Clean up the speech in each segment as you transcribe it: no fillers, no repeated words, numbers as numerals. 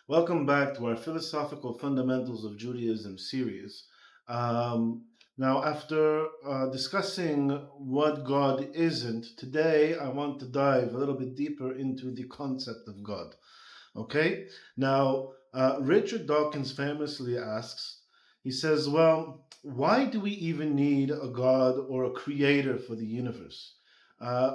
Welcome back to our Philosophical Fundamentals of Judaism series. Now, after discussing what God isn't, today I want to dive a little bit deeper into the concept of God. Okay? Now, Richard Dawkins famously asks, he says, well, why do we even need a God or a creator for the universe?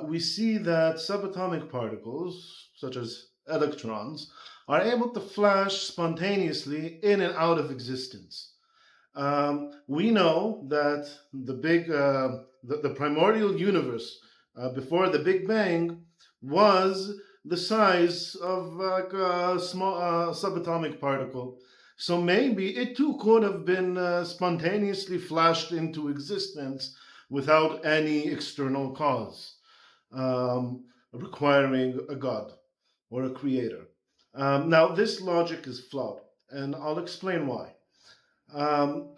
We see that subatomic particles, such as electrons, are able to flash spontaneously in and out of existence. We know that the primordial universe before the Big Bang was the size of like a small subatomic particle. So maybe it too could have been spontaneously flashed into existence without any external cause, requiring a god or a creator. Now, this logic is flawed, and I'll explain why. Um,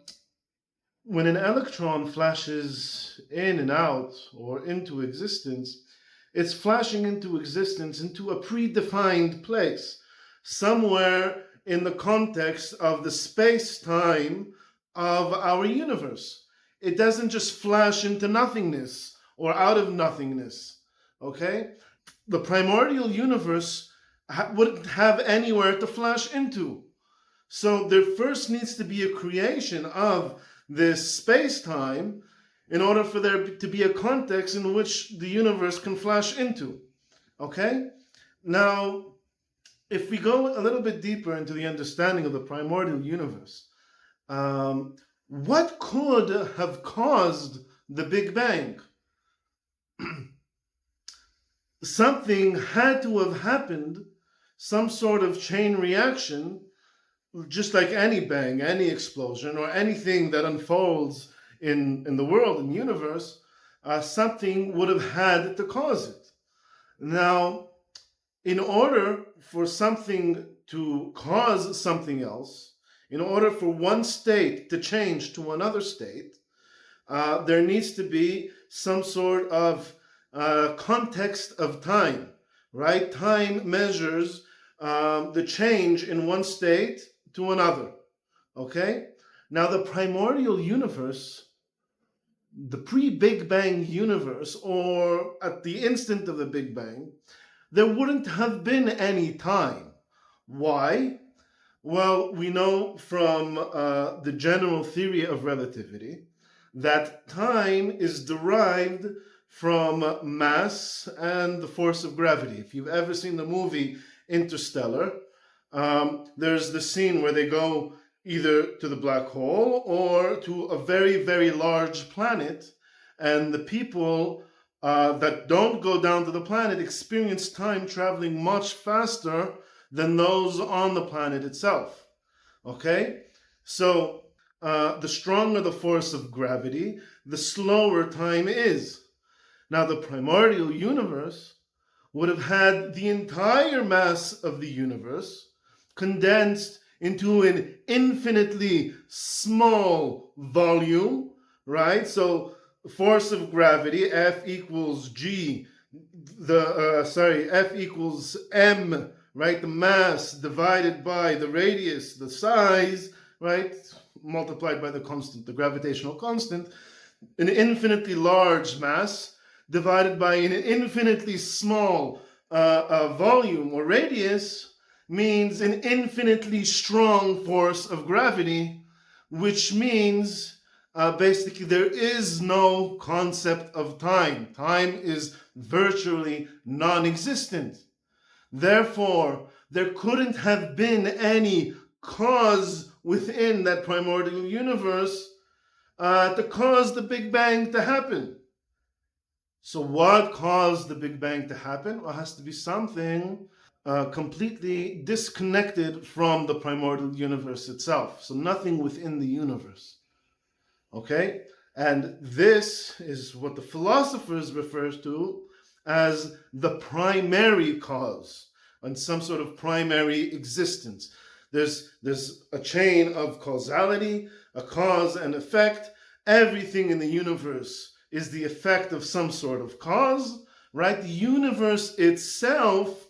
when an electron flashes in and out or into existence, it's flashing into existence into a predefined place, somewhere in the context of the space-time of our universe. It doesn't just flash into nothingness or out of nothingness, okay? The primordial universe wouldn't have anywhere to flash into. So there first needs to be a creation of this space-time in order for there to be a context in which the universe can flash into. Okay? Now, if we go a little bit deeper into the understanding of the primordial universe, what could have caused the Big Bang? Something had to have happened, some sort of chain reaction, just like any bang, any explosion, or anything that unfolds in the world, in the universe, something would have had to cause it. Now, in order for something to cause something else, in order for one state to change to another state, there needs to be some sort of context of time, right? Time measures the change in one state to another, okay? Now, the primordial universe, the pre-Big Bang universe, or at the instant of the Big Bang, there wouldn't have been any time. Why? Well, we know from the general theory of relativity that time is derived from mass and the force of gravity. If you've ever seen the movie Interstellar, there's the scene where they go either to the black hole or to a very, very large planet, and the people that don't go down to the planet experience time traveling much faster than those on the planet itself. Okay? So the stronger the force of gravity, the slower time is. Now, the primordial universe would have had the entire mass of the universe condensed into an infinitely small volume, right? So force of gravity, F equals G, F equals M, right? The mass divided by the radius, the size, right? Multiplied by the constant, the gravitational constant, an infinitely large mass divided by an infinitely small volume or radius means an infinitely strong force of gravity, which means basically there is no concept of time. Time is virtually non-existent. Therefore, there couldn't have been any cause within that primordial universe to cause the Big Bang to happen. So what caused the Big Bang to happen? Well, it has to be something completely disconnected from the primordial universe itself. So nothing within the universe. Okay? And this is what the philosophers refer to as the primary cause and some sort of primary existence. There's a chain of causality, a cause and effect. Everything in the universe is the effect of some sort of cause, right? The universe itself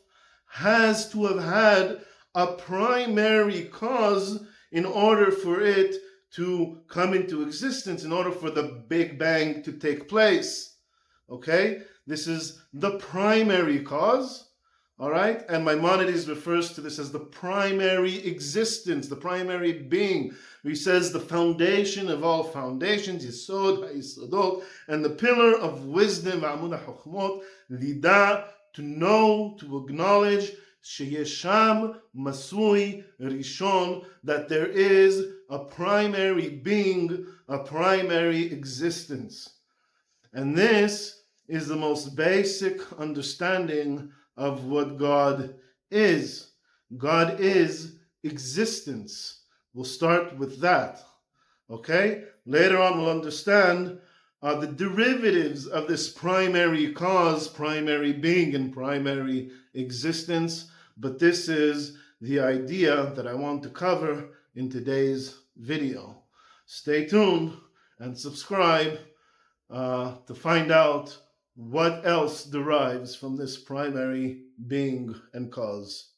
has to have had a primary cause in order for it to come into existence, in order for the Big Bang to take place. Okay? This is the primary cause. All right? And Maimonides refers to this as the primary existence, the primary being. He says the foundation of all foundations, Yesod HaYesodot, and the pillar of wisdom, Amud HaChochmot, Lida, to know, to acknowledge, Sheyesham Masui Rishon, that there is a primary being, a primary existence. And this is the most basic understanding of what God is. God is existence. We'll start with that. Okay? Later on, we'll understand the derivatives of this primary cause, primary being, and primary existence. But this is the idea that I want to cover in today's video. Stay tuned and subscribe to find out what else derives from this primary being and cause.